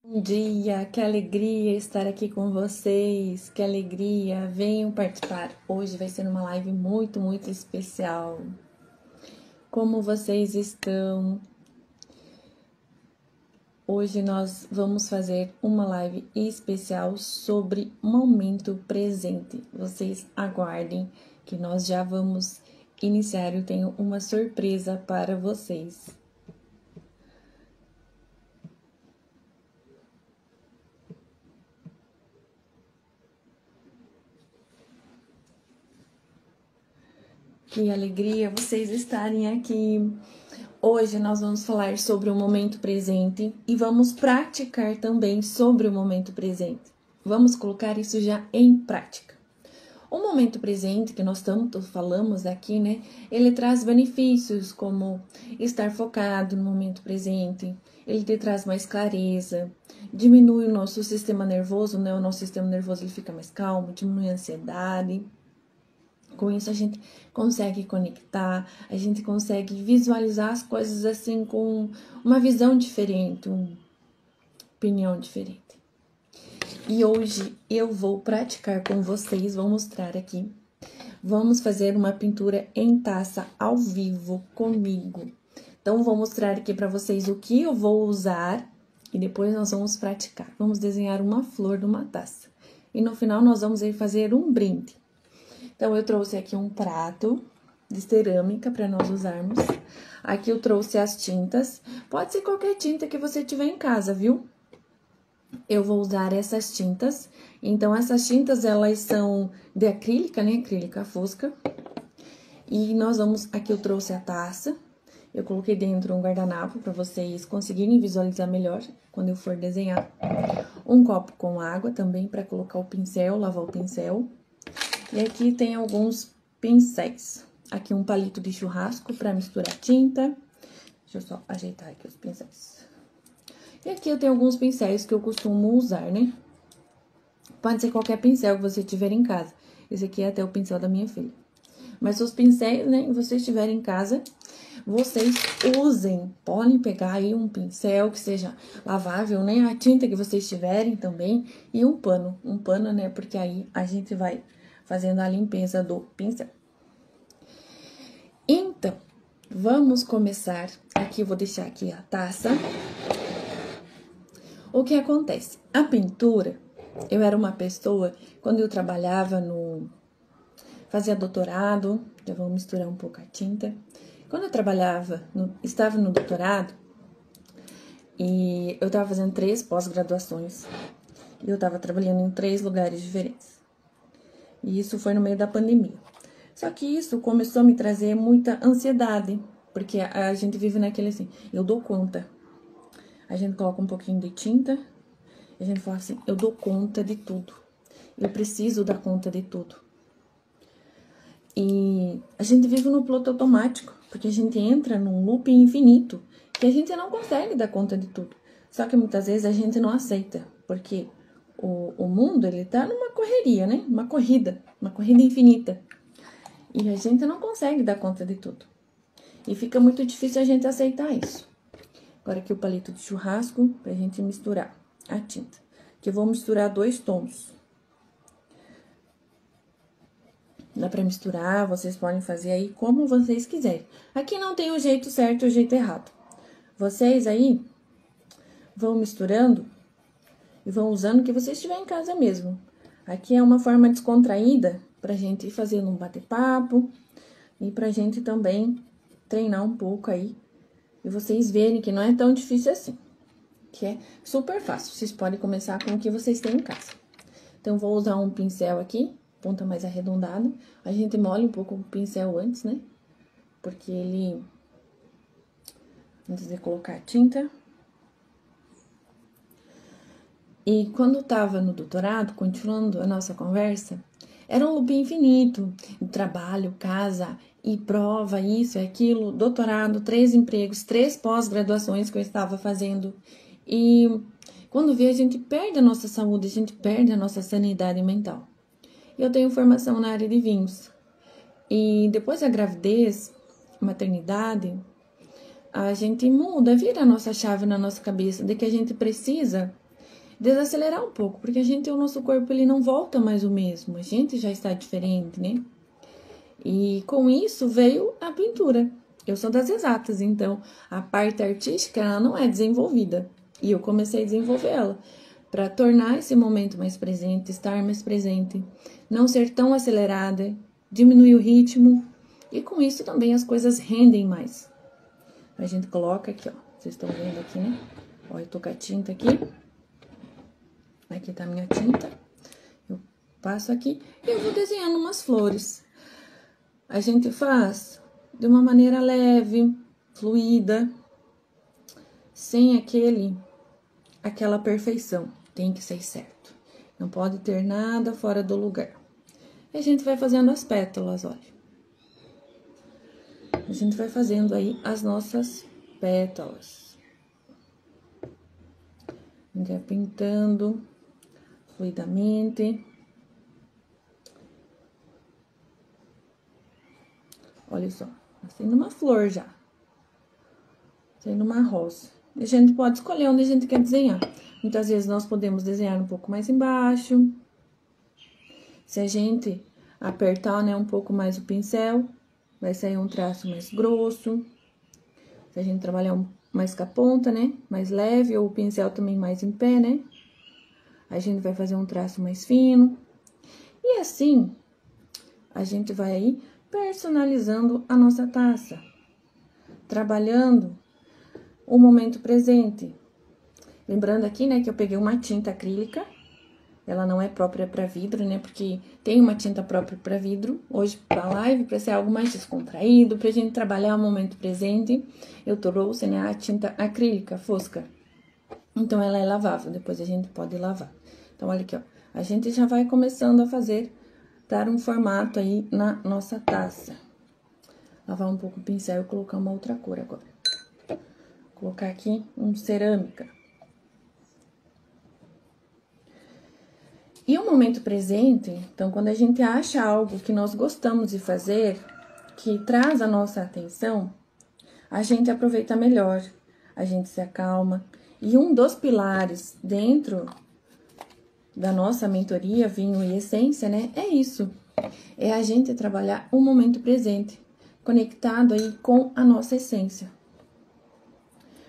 Bom dia, que alegria estar aqui com vocês, que alegria, venham participar. Hoje vai ser uma live muito especial. Como vocês estão? Hoje nós vamos fazer uma live especial sobre momento presente. Vocês aguardem que nós já vamos iniciar. Eu tenho uma surpresa para vocês. Que alegria vocês estarem aqui. Hoje nós vamos falar sobre o momento presente e vamos praticar também sobre o momento presente. Vamos colocar isso já em prática. O momento presente, que nós tanto falamos aqui, né? Ele traz benefícios como estar focado no momento presente, ele te traz mais clareza, diminui o nosso sistema nervoso, né? O nosso sistema nervoso ele fica mais calmo, diminui a ansiedade. Com isso, a gente consegue conectar, a gente consegue visualizar as coisas assim com uma visão diferente, uma opinião diferente. E hoje eu vou praticar com vocês, vou mostrar aqui. Vamos fazer uma pintura em taça ao vivo comigo. Então, vou mostrar aqui para vocês o que eu vou usar e depois nós vamos praticar. Vamos desenhar uma flor numa taça. E no final, nós vamos ir fazer um brinde. Então, eu trouxe aqui um prato de cerâmica para nós usarmos. Aqui eu trouxe as tintas. Pode ser qualquer tinta que você tiver em casa, viu? Eu vou usar essas tintas. Então, essas tintas, elas são de acrílica, né? Acrílica fosca. E nós vamos... Aqui eu trouxe a taça. Eu coloquei dentro um guardanapo para vocês conseguirem visualizar melhor quando eu for desenhar. Um copo com água também para colocar o pincel, lavar o pincel. E aqui tem alguns pincéis. Aqui um palito de churrasco para misturar tinta. Deixa eu só ajeitar aqui os pincéis. E aqui eu tenho alguns pincéis que eu costumo usar, né? Pode ser qualquer pincel que você tiver em casa. Esse aqui é até o pincel da minha filha. Mas os pincéis, né, que vocês tiverem em casa, vocês usem. Podem pegar aí um pincel que seja lavável, né? A tinta que vocês tiverem também. E um pano. Um pano, né? Porque aí a gente vai fazendo a limpeza do pincel. Então, vamos começar. Aqui eu vou deixar aqui a taça. O que acontece? A pintura, eu era uma pessoa, quando eu trabalhava fazia doutorado, já vou misturar um pouco a tinta. Quando eu trabalhava, estava no doutorado, e eu estava fazendo 3 pós-graduações, e eu estava trabalhando em 3 lugares diferentes. E isso foi no meio da pandemia. Só que isso começou a me trazer muita ansiedade, porque a gente vive naquele assim, eu dou conta. A gente coloca um pouquinho de tinta, e a gente fala assim, eu dou conta de tudo. Eu preciso dar conta de tudo. E a gente vive no piloto automático, porque a gente entra num loop infinito, que a gente não consegue dar conta de tudo. Só que muitas vezes a gente não aceita, porque o mundo, ele tá numa correria, né? Uma corrida infinita. E a gente não consegue dar conta de tudo. E fica muito difícil a gente aceitar isso. Agora aqui o palito de churrasco, pra gente misturar a tinta. Que eu vou misturar 2 tons. Dá pra misturar, vocês podem fazer aí como vocês quiserem. Aqui não tem o jeito certo e o jeito errado. Vocês aí vão misturando e vão usando o que vocês tiverem em casa mesmo. Aqui é uma forma descontraída pra gente ir fazendo um bate-papo e pra gente também treinar um pouco aí. E vocês verem que não é tão difícil assim, que é super fácil. Vocês podem começar com o que vocês têm em casa. Então, vou usar um pincel aqui, ponta mais arredondada. A gente molha um pouco o pincel antes, né? Porque ele... Antes de colocar a tinta. E quando eu tava no doutorado, continuando a nossa conversa, era um loop infinito. Trabalho, casa e prova, isso e aquilo, doutorado, 3 empregos, 3 pós-graduações que eu estava fazendo. E quando vê, a gente perde a nossa saúde, a gente perde a nossa sanidade mental. Eu tenho formação na área de vinhos. E depois da gravidez, maternidade, a gente muda, vira a nossa chave na nossa cabeça de que a gente precisa desacelerar um pouco, porque o nosso corpo, ele não volta mais o mesmo, a gente já está diferente, né? E com isso veio a pintura. Eu sou das exatas, então a parte artística, ela não é desenvolvida. E eu comecei a desenvolver ela para tornar esse momento mais presente, estar mais presente, não ser tão acelerada, diminuir o ritmo. E com isso também as coisas rendem mais. A gente coloca aqui, ó. Vocês estão vendo aqui, né? Ó, eu tô com a tinta aqui. Aqui tá a minha tinta. Eu passo aqui e eu vou desenhando umas flores. A gente faz de uma maneira leve, fluida, sem aquela perfeição. Tem que ser certo. Não pode ter nada fora do lugar. E a gente vai fazendo as pétalas, olha. A gente vai fazendo aí as nossas pétalas. A gente vai pintando fluidamente. Olha só, tá sendo uma flor já. Sendo uma rosa. A gente pode escolher onde a gente quer desenhar. Muitas vezes nós podemos desenhar um pouco mais embaixo. Se a gente apertar, né, um pouco mais o pincel, vai sair um traço mais grosso. Se a gente trabalhar mais com a ponta, né, mais leve, ou o pincel também mais em pé, né, a gente vai fazer um traço mais fino. E assim, a gente vai aí personalizando a nossa taça, trabalhando o momento presente. Lembrando aqui, né, que eu peguei uma tinta acrílica, ela não é própria para vidro, né, porque tem uma tinta própria para vidro. Hoje, para live, para ser algo mais descontraído, pra gente trabalhar o momento presente, eu trouxe, né, a tinta acrílica fosca. Então, ela é lavável, depois a gente pode lavar. Então, olha aqui, ó, a gente já vai começando a fazer, dar um formato aí na nossa taça. Lavar um pouco o pincel e colocar uma outra cor agora. Colocar aqui um cerâmica. E o momento presente, então, quando a gente acha algo que nós gostamos de fazer, que traz a nossa atenção, a gente aproveita melhor, a gente se acalma. E um dos pilares dentro da nossa mentoria, Vinho e Essência, né, é isso. É a gente trabalhar o momento presente, conectado aí com a nossa essência.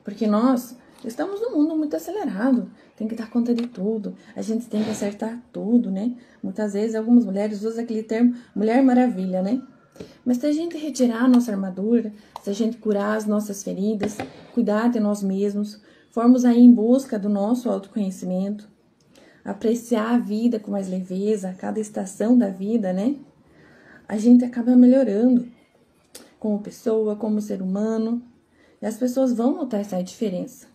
Porque nós estamos num mundo muito acelerado, tem que dar conta de tudo, a gente tem que acertar tudo, né? Muitas vezes algumas mulheres usam aquele termo Mulher Maravilha, né? Mas se a gente retirar a nossa armadura, se a gente curar as nossas feridas, cuidar de nós mesmos, formos aí em busca do nosso autoconhecimento, apreciar a vida com mais leveza, cada estação da vida, né? A gente acaba melhorando como pessoa, como ser humano, e as pessoas vão notar essa diferença.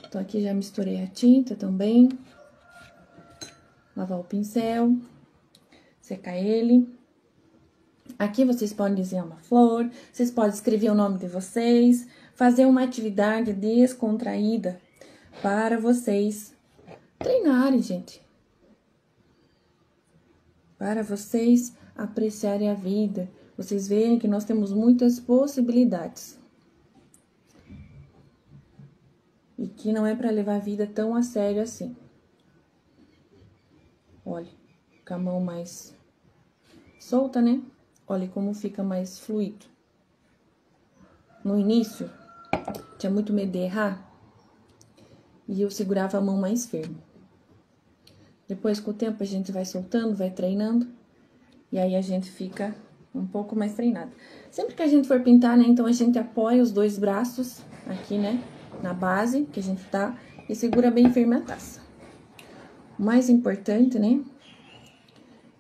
Então, aqui já misturei a tinta também. Lavar o pincel, secar ele. Aqui vocês podem desenhar uma flor, vocês podem escrever o nome de vocês, fazer uma atividade descontraída para vocês treinarem, gente. Para vocês apreciarem a vida, vocês verem que nós temos muitas possibilidades. E que não é para levar a vida tão a sério assim. Olha, com a mão mais solta, né? Olha como fica mais fluido. No início, tinha muito medo de errar. E eu segurava a mão mais firme. Depois, com o tempo, a gente vai soltando, vai treinando. E aí, a gente fica um pouco mais treinado. Sempre que a gente for pintar, né? Então, a gente apoia os dois braços aqui, né? Na base que a gente tá. E segura bem firme a taça. O mais importante, né?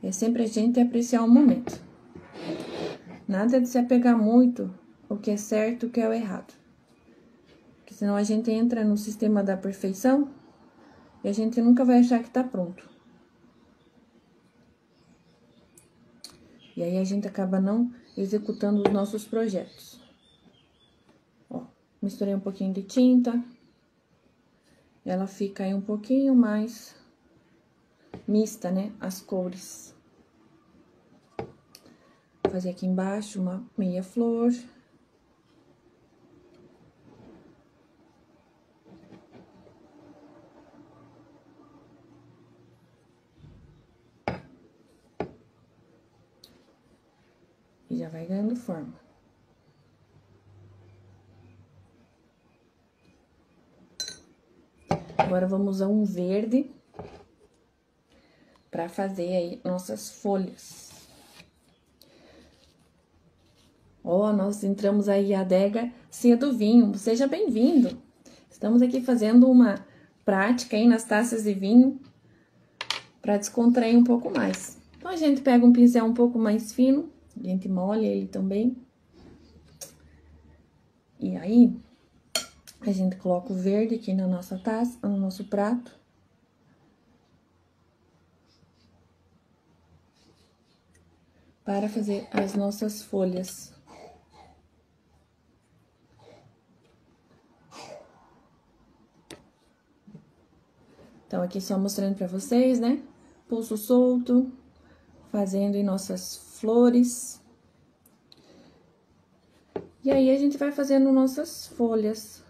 É sempre a gente apreciar o momento. Nada de se apegar muito ao que é certo e o que é o errado. Porque senão a gente entra no sistema da perfeição e a gente nunca vai achar que tá pronto. E aí a gente acaba não executando os nossos projetos. Ó, misturei um pouquinho de tinta. Ela fica aí um pouquinho mais mista, né? As cores. Vou fazer aqui embaixo uma meia flor. E já vai ganhando forma. Agora, vamos usar um verde para fazer aí nossas folhas. Ó, nós entramos aí a adega Cia do Vinho. Seja bem-vindo. Estamos aqui fazendo uma prática aí nas taças de vinho para descontrair um pouco mais. Então, a gente pega um pincel um pouco mais fino, a gente molha ele também. E aí, a gente coloca o verde aqui na nossa taça, no nosso prato. Para fazer as nossas folhas. Então, aqui só mostrando pra vocês, né? Pulso solto, fazendo em nossas flores. E aí, a gente vai fazendo nossas folhas.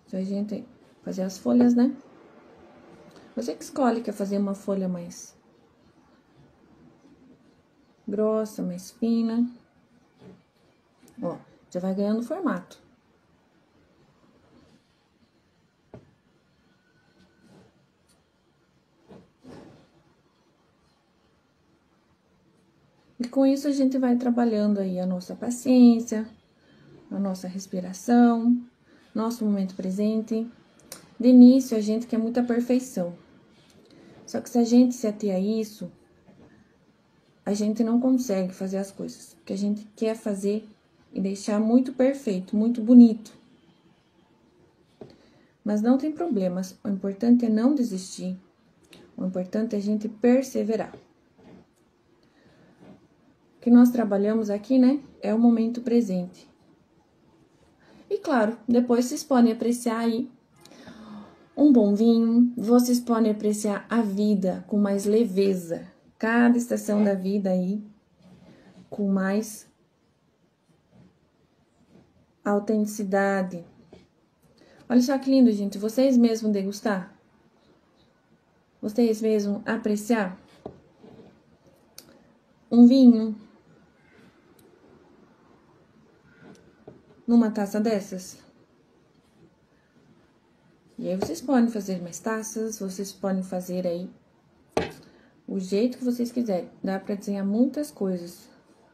Então, a gente fazer as folhas, né? Você que escolhe, quer fazer uma folha mais grossa, mais fina. Ó, já vai ganhando formato. E com isso, a gente vai trabalhando aí a nossa paciência, a nossa respiração, nosso momento presente. De início, a gente quer muita perfeição. Só que se a gente se ater a isso, a gente não consegue fazer as coisas. Porque a gente quer fazer e deixar muito perfeito, muito bonito. Mas não tem problemas. O importante é não desistir. O importante é a gente perseverar. O que nós trabalhamos aqui, né, é o momento presente. E claro, depois vocês podem apreciar aí um bom vinho, vocês podem apreciar a vida com mais leveza. Cada estação da vida aí com mais autenticidade. Olha só que lindo, gente. Vocês mesmos degustar? Vocês mesmos apreciar? Um vinho numa taça dessas? E aí, vocês podem fazer mais taças, vocês podem fazer aí o jeito que vocês quiserem. Dá pra desenhar muitas coisas.